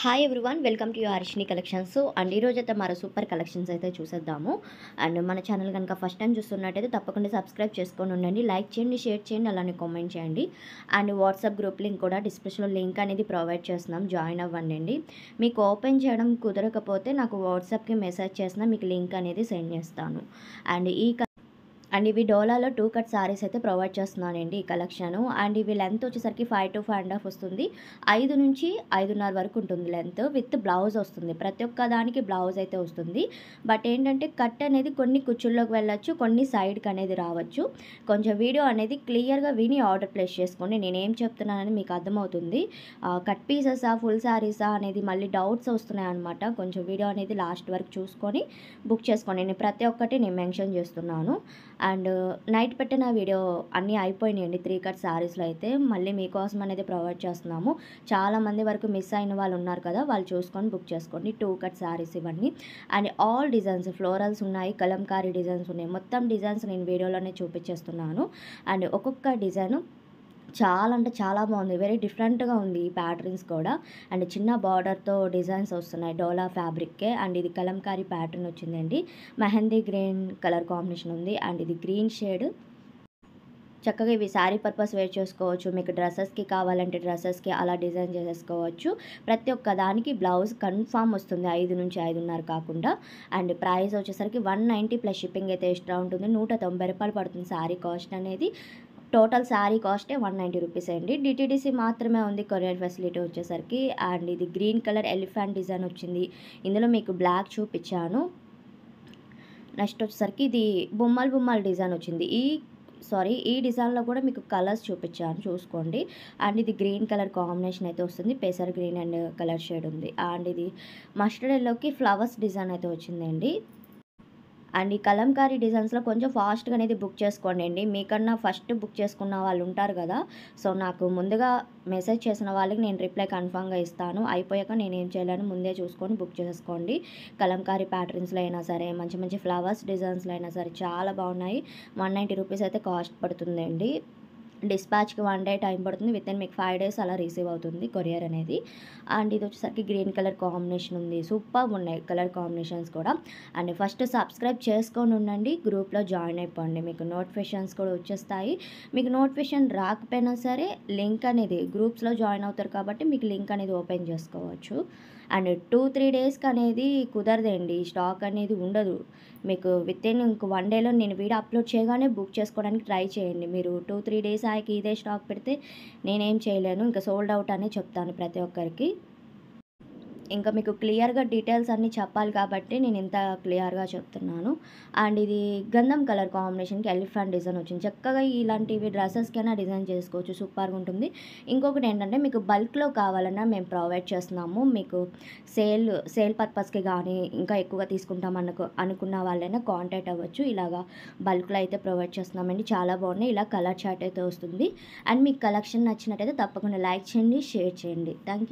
Hi everyone, welcome to Harshini collections. And ఈరోజు అయితే మరో సూపర్ కలెక్షన్స్ అయితే చూసేద్దాము. అండ్ మన ఛానల్ కనుక ఫస్ట్ టైం చూస్తున్నట్టయితే తప్పకుండా సబ్స్క్రైబ్ చేసుకొని ఉండండి, లైక్ చేయండి, షేర్ చేయండి, అలానే కామెంట్ చేయండి. అండ్ వాట్సాప్ గ్రూప్ లింక్ కూడా డిస్క్రిప్షన్లో లింక్ అనేది ప్రొవైడ్ చేస్తున్నాం, జాయిన్ అవ్వండి. మీకు ఓపెన్ చేయడం కుదరకపోతే నాకు వాట్సాప్కి మెసేజ్ చేసినా మీకు లింక్ అనేది సెండ్ చేస్తాను. అండ్ ఇవి డోలాలో 2 కట్ సారీస్ అయితే ప్రొవైడ్ చేస్తున్నానండి ఈ కలెక్షను. అండ్ ఇవి లెంత్ వచ్చేసరికి 5 to 5.5 వస్తుంది. 5 నుంచి 5.5 వరకు ఉంటుంది లెంత్, విత్ బ్లౌజ్ వస్తుంది. ప్రతి ఒక్క దానికి బ్లౌజ్ అయితే వస్తుంది. బట్ ఏంటంటే కట్ అనేది కొన్ని కుచ్చుల్లోకి వెళ్ళొచ్చు, కొన్ని సైడ్కి అనేది రావచ్చు. కొంచెం వీడియో అనేది క్లియర్గా విని ఆర్డర్ ప్లేస్ చేసుకోండి. నేనేం చెప్తున్నానని మీకు అర్థమవుతుంది. కట్ పీసెసా ఫుల్ శారీసా అనేది మళ్ళీ డౌట్స్ వస్తున్నాయి అనమాట. కొంచెం వీడియో అనేది లాస్ట్ వరకు చూసుకొని బుక్ చేసుకోండి. నేను ప్రతి ఒక్కటి నేను మెన్షన్ చేస్తున్నాను. అండ్ నైట్ పెట్టిన వీడియో అన్నీ అయిపోయినాయండి 3 కట్ శారీస్లో అయితే. మళ్ళీ మీకోసం అనేది ప్రొవైడ్ చేస్తున్నాము. చాలామంది వరకు మిస్ అయిన వాళ్ళు ఉన్నారు కదా, వాళ్ళు చూసుకొని బుక్ చేసుకోండి. 2 కట్ శారీస్ ఇవన్నీ. అండ్ ఆల్ డిజైన్స్ ఫ్లోరల్స్ ఉన్నాయి, కలంకారీ డిజైన్స్ ఉన్నాయి. మొత్తం డిజైన్స్ నేను వీడియోలోనే చూపించేస్తున్నాను. అండ్ ఒక్కొక్క డిజైను చాలా అంటే చాలా బాగుంది, వెరీ డిఫరెంట్గా ఉంది ఈ ప్యాటర్న్స్ కూడా. అండ్ చిన్న బార్డర్తో డిజైన్స్ వస్తున్నాయి డోలా ఫ్యాబ్రిక్కే. అండ్ ఇది కలంకారీ ప్యాటర్న్ వచ్చిందండి, మెహందీ గ్రీన్ కలర్ కాంబినేషన్ ఉంది. అండ్ ఇది గ్రీన్ షేడ్. చక్కగా ఇవి శారీ పర్పస్ వేర్ చేసుకోవచ్చు, మీకు డ్రెస్సెస్కి కావాలంటే డ్రెస్సెస్కి అలా డిజైన్ చేసేసుకోవచ్చు. ప్రతి ఒక్క దానికి బ్లౌజ్ కన్ఫామ్ వస్తుంది, 5 నుంచి 5.5 కాకుండా. అండ్ ప్రైస్ వచ్చేసరికి 190 ప్లస్ షిప్పింగ్ అయితే ఎక్స్ట్రా ఉంటుంది. 190 రూపాయలు పడుతుంది శారీ కాస్ట్ అనేది. టోటల్ శారీ కాస్టే 190 రూపీస్ అండి. డిటీడీసీ మాత్రమే ఉంది కొరియర్ ఫెసిలిటీ వచ్చేసరికి. అండ్ ఇది గ్రీన్ కలర్ ఎలిఫెంట్ డిజైన్ వచ్చింది. ఇందులో మీకు బ్లాక్ చూపించాను. నెక్స్ట్ వచ్చేసరికి ఇది బొమ్మల డిజైన్ వచ్చింది. ఈ డిజైన్లో కూడా మీకు కలర్స్ చూపించాను, చూసుకోండి. అండ్ ఇది గ్రీన్ కలర్ కాంబినేషన్ అయితే వస్తుంది, pacer green and colour shade ఉంది. అండ్ ఇది మస్టర్డ్ ఎల్లోకి ఫ్లవర్స్ డిజైన్ అయితే వచ్చిందండి. అండ్ ఈ కలంకారీ డిజైన్స్లో కొంచెం ఫాస్ట్గా అనేది బుక్ చేసుకోండి అండి. మీకన్నా ఫస్ట్ బుక్ చేసుకున్న వాళ్ళు ఉంటారు కదా, సో నాకు ముందుగా మెసేజ్ చేసిన వాళ్ళకి నేను రిప్లై కన్ఫామ్గా ఇస్తాను. అయిపోయాక నేను ఏం చేయలేను, ముందే చూసుకొని బుక్ చేసుకోండి. కలంకారీ ప్యాటర్న్స్లో అయినా సరే, మంచి మంచి ఫ్లవర్స్ డిజైన్స్లో అయినా సరే చాలా బాగున్నాయి. 190 రూపీస్ అయితే కాస్ట్ పడుతుందండి. డిస్పాచ్కి 1 డే టైం పడుతుంది, విత్ ఇన్ మీకు 5 days అలా రిసీవ్ అవుతుంది కొరియర్ అనేది. అండ్ ఇది వచ్చేసరికి గ్రీన్ కలర్ కాంబినేషన్ ఉంది, సూపర్గా ఉన్నాయి కలర్ కాంబినేషన్స్ కూడా. అండ్ ఫస్ట్ సబ్స్క్రైబ్ చేసుకొని ఉండండి, గ్రూప్లో జాయిన్ అయిపోండి, మీకు నోటిఫికేషన్స్ కూడా వచ్చేస్తాయి. మీకు నోటిఫికేషన్ రాకపోయినా సరే లింక్ అనేది గ్రూప్స్లో జాయిన్ అవుతారు కాబట్టి మీకు లింక్ అనేది ఓపెన్ చేసుకోవచ్చు. అండ్ 2-3 డేస్కి అనేది కుదరదండి, స్టాక్ అనేది ఉండదు మీకు. విత్ ఇన్ ఇంక 1 డేలో నేను వీడియో అప్లోడ్ చేయగానే బుక్ చేసుకోవడానికి ట్రై చేయండి. మీరు 2-3 డేస్ ఆగి ఇదే స్టాక్ పెడితే నేనేం చేయలేను, ఇంకా సోల్డ్ అవుట్ అనే చెప్తాను ప్రతి ఒక్కరికి. ఇంకా మీకు క్లియర్గా డీటెయిల్స్ అన్నీ చెప్పాలి కాబట్టి నేను ఇంత క్లియర్గా చెప్తున్నాను. అండ్ ఇది గంధం కలర్ కాంబినేషన్కి ఎలిఫెంట్ డిజైన్ వచ్చింది. చక్కగా ఇలాంటివి డ్రెస్సెస్కైనా డిజైన్ చేసుకోవచ్చు, సూపర్గా ఉంటుంది. ఇంకొకటి ఏంటంటే మీకు బల్క్లో కావాలన్నా మేము ప్రొవైడ్ చేస్తున్నాము. మీకు సేల్ పర్పస్కి కానీ ఇంకా ఎక్కువగా తీసుకుంటాం అనుకున్న వాళ్ళైనా కాంటాక్ట్ అవ్వచ్చు. ఇలాగా బల్క్లో అయితే ప్రొవైడ్ చేస్తున్నామండి, చాలా బాగున్నాయి. ఇలా కలర్ చార్ట్ అయితే వస్తుంది. అండ్ మీకు కలెక్షన్ నచ్చినట్టయితే తప్పకుండా లైక్ చేయండి, షేర్ చేయండి. Thank you.